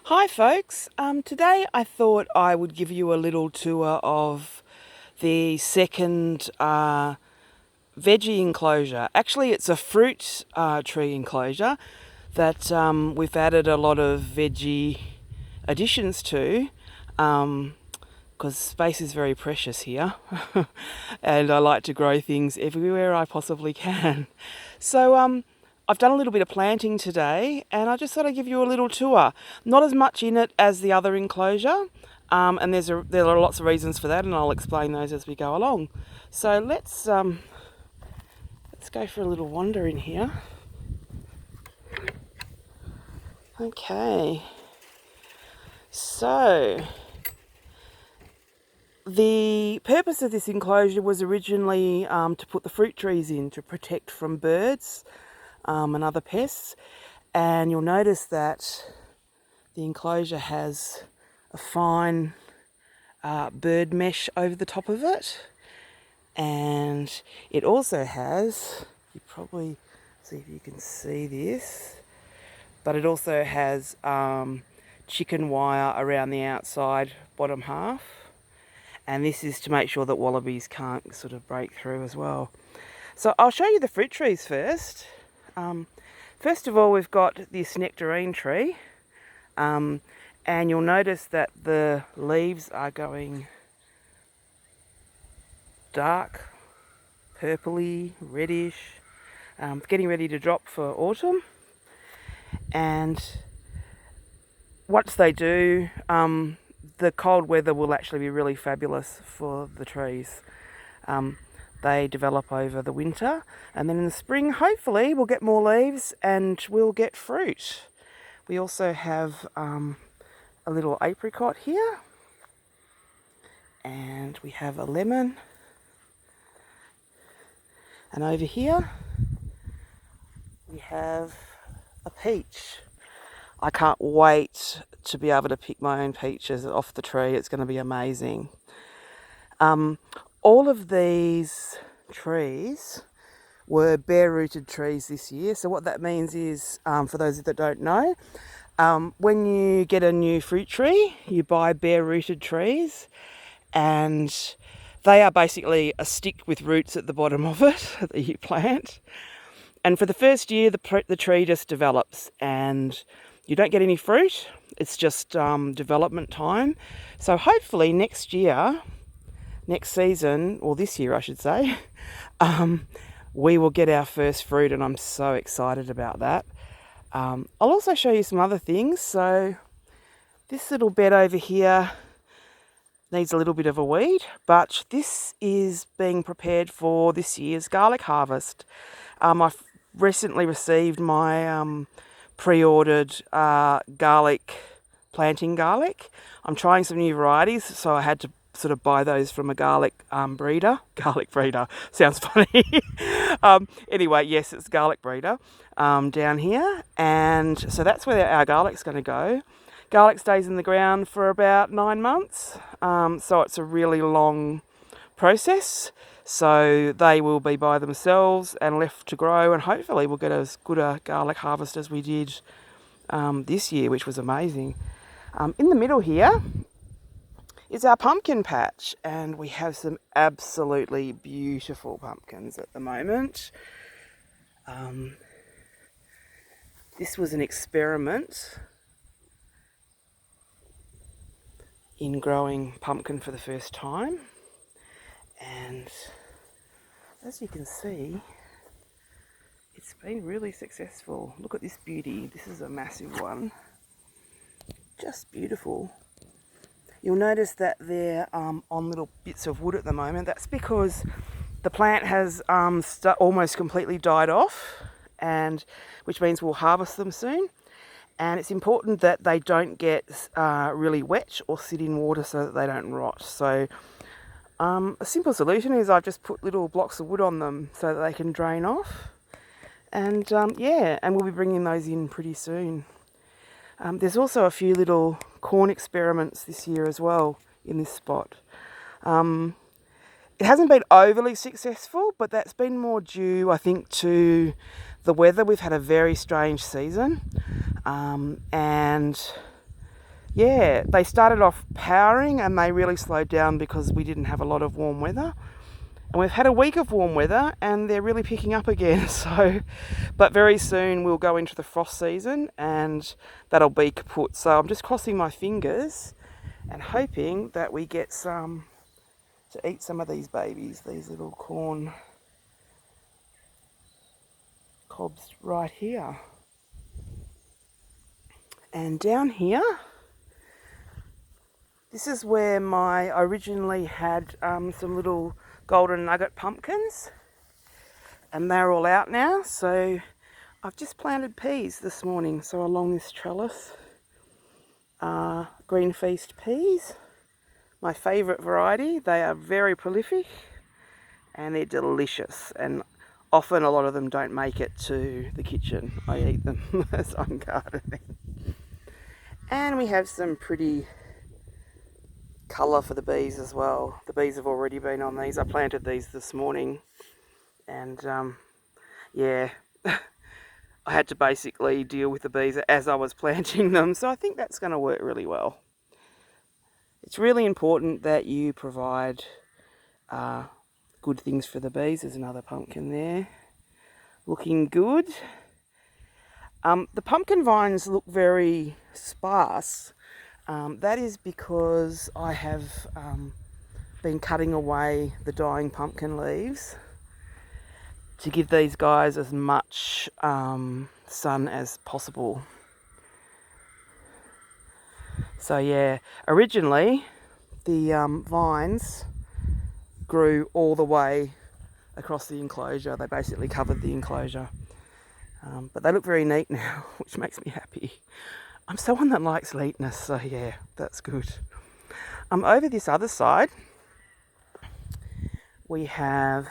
Hi folks, today I thought I would give you a little tour of the second veggie enclosure. Actually it's a fruit tree enclosure that we've added a lot of veggie additions to because space is very precious here and I like to grow things everywhere I possibly can. So I've done a little bit of planting today and I just thought I'd give you a little tour. Not as much in it as the other enclosure, and there are lots of reasons for that and I'll explain those as we go along. So let's go for a little wander in here. Okay, so the purpose of this enclosure was originally to put the fruit trees in to protect from birds and other pests, and you'll notice that the enclosure has a fine bird mesh over the top of it, and it also has, you probably see if you can see this, but it also has chicken wire around the outside bottom half, and this is to make sure that wallabies can't sort of break through as well. So I'll show you the fruit trees first. First of all, we've got this nectarine tree, and you'll notice that the leaves are going dark, purpley, reddish, getting ready to drop for autumn. And once they do, the cold weather will actually be really fabulous for the trees. They develop over the winter, and then in the spring hopefully we'll get more leaves and we'll get fruit. We also have a little apricot here, and we have a lemon, and over here we have a peach. I can't wait to be able to pick my own peaches off the tree. It's going to be amazing. All of these trees were bare-rooted trees this year. So what that means is, for those that don't know, when you get a new fruit tree, you buy bare-rooted trees, and they are basically a stick with roots at the bottom of it that you plant. And for the first year, the tree just develops and you don't get any fruit. It's just development time. So hopefully next season, or this year I should say, we will get our first fruit, and I'm so excited about that. I'll also show you some other things. So this little bed over here needs a little bit of a weed, but this is being prepared for this year's garlic harvest. I've recently received my pre-ordered planting garlic. I'm trying some new varieties, so I had to sort of buy those from a garlic breeder. Garlic breeder sounds funny. Anyway, yes, it's garlic breeder down here, and so that's where our garlic's going to go. Garlic stays in the ground for about 9 months, so it's a really long process. So they will be by themselves and left to grow, and hopefully we'll get as good a garlic harvest as we did this year, which was amazing. In the middle here is our pumpkin patch, and we have some absolutely beautiful pumpkins at the moment. This was an experiment in growing pumpkin for the first time, and as you can see, it's been really successful. Look at this beauty. This is a massive one. Just beautiful. You'll notice that they're on little bits of wood at the moment. That's because the plant has almost completely died off, and which means we'll harvest them soon. And it's important that they don't get really wet or sit in water so that they don't rot. So a simple solution is I've just put little blocks of wood on them so that they can drain off. And and we'll be bringing those in pretty soon. There's also a few little corn experiments this year as well in this spot. It hasn't been overly successful, but that's been more due, I think, to the weather. We've had a very strange season, and yeah, they started off powering and they really slowed down because we didn't have a lot of warm weather. And we've had a week of warm weather and they're really picking up again. So, but very soon we'll go into the frost season and that'll be kaput. So I'm just crossing my fingers and hoping that we get some to eat some of these babies, these little corn cobs right here. And down here, this is where I originally had some little golden nugget pumpkins, and they're all out now. So I've just planted peas this morning. So along this trellis, green feast peas, my favourite variety. They are very prolific and they're delicious. And often a lot of them don't make it to the kitchen. I eat them as I'm gardening. And we have some pretty colour for the bees as well. The bees have already been on these. I planted these this morning and yeah, I had to basically deal with the bees as I was planting them. So I think that's going to work really well. It's really important that you provide good things for the bees. There's another pumpkin there. Looking good. The pumpkin vines look very sparse. That is because I have been cutting away the dying pumpkin leaves to give these guys as much sun as possible. So yeah, originally the vines grew all the way across the enclosure. They basically covered the enclosure. But they look very neat now, which makes me happy. I'm someone that likes neatness, so yeah, that's good. Over this other side, we have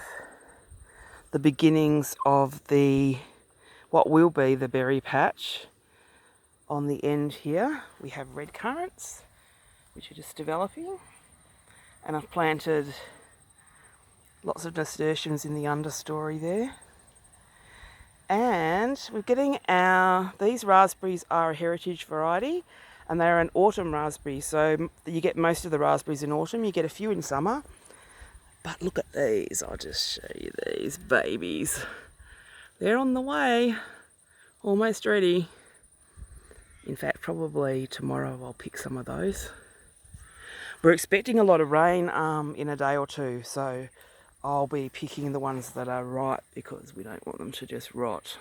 the beginnings of what will be the berry patch. On the end here, we have red currants, which are just developing. And I've planted lots of nasturtiums in the understory there. And we're getting these raspberries are a heritage variety and they're an autumn raspberry. So you get most of the raspberries in autumn, you get a few in summer. But look at these, I'll just show you these babies. They're on the way, almost ready. In fact, probably tomorrow I'll pick some of those. We're expecting a lot of rain in a day or two, so I'll be picking the ones that are ripe because we don't want them to just rot.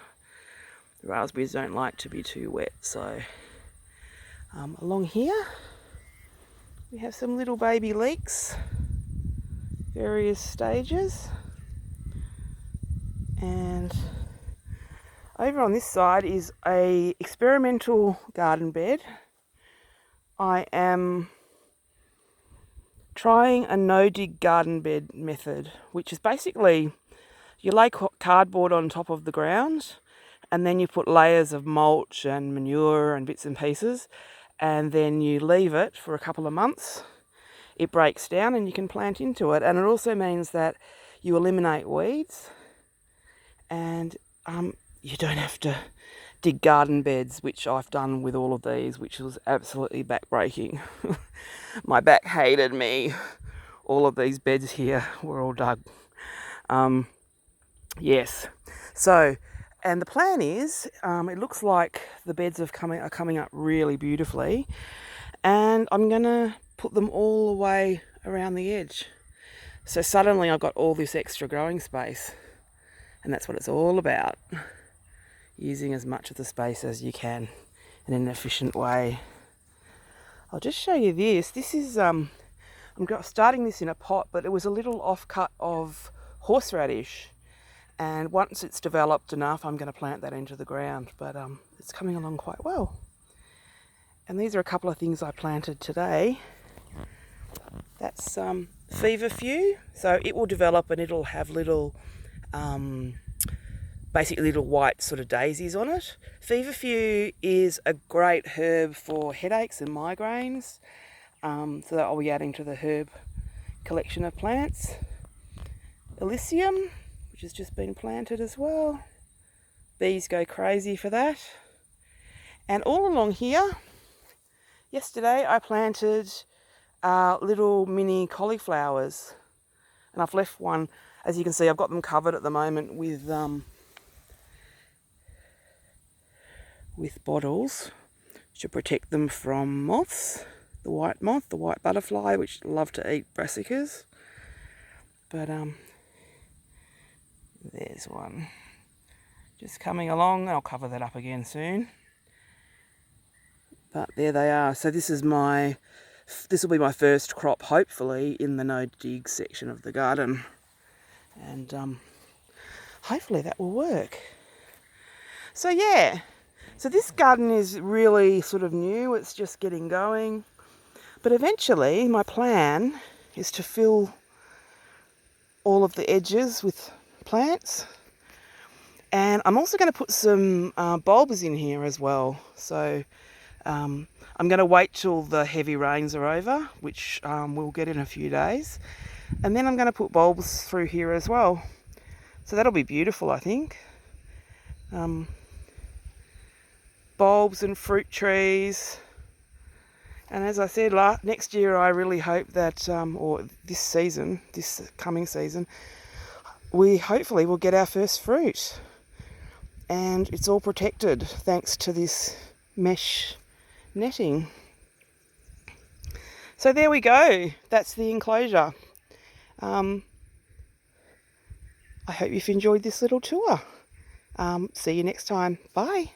The raspberries don't like to be too wet, so along here we have some little baby leeks, various stages, and over on this side is a experimental garden bed. I am trying a no-dig garden bed method, which is basically you lay cardboard on top of the ground and then you put layers of mulch and manure and bits and pieces and then you leave it for a couple of months. It breaks down and you can plant into it, and it also means that you eliminate weeds and you don't have to dig garden beds, which I've done with all of these, which was absolutely back-breaking. My back hated me. All of these beds here were all dug. Yes. So, and the plan is, it looks like the beds are coming up really beautifully, and I'm going to put them all the way around the edge. So suddenly I've got all this extra growing space, and that's what it's all about. Using as much of the space as you can in an efficient way. I'll just show you this. This is, I'm starting this in a pot, but it was a little offcut of horseradish. And once it's developed enough, I'm going to plant that into the ground. But it's coming along quite well. And these are a couple of things I planted today. That's feverfew. So it will develop and it'll have little basically little white sort of daisies on it. Feverfew is a great herb for headaches and migraines, so that I'll be adding to the herb collection of plants. Elysium, which has just been planted as well. Bees go crazy for that. And all along here Yesterday I planted little mini cauliflowers, and I've left one, as you can see, I've got them covered at the moment with bottles to protect them from moths. The white moth, the white butterfly, which love to eat brassicas. But there's one just coming along. I'll cover that up again soon. But there they are. So this will be my first crop, hopefully, in the no dig section of the garden. And hopefully that will work. So yeah, so this garden is really sort of new. It's just getting going. But eventually my plan is to fill all of the edges with plants. And I'm also going to put some bulbs in here as well. So I'm going to wait till the heavy rains are over, which we'll get in a few days. And then I'm going to put bulbs through here as well. So that'll be beautiful, I think. Bulbs and fruit trees. And as I said, next year I really hope that, or this coming season, we hopefully will get our first fruit. And it's all protected thanks to this mesh netting. So there we go. That's the enclosure. I hope you've enjoyed this little tour. See you next time. Bye.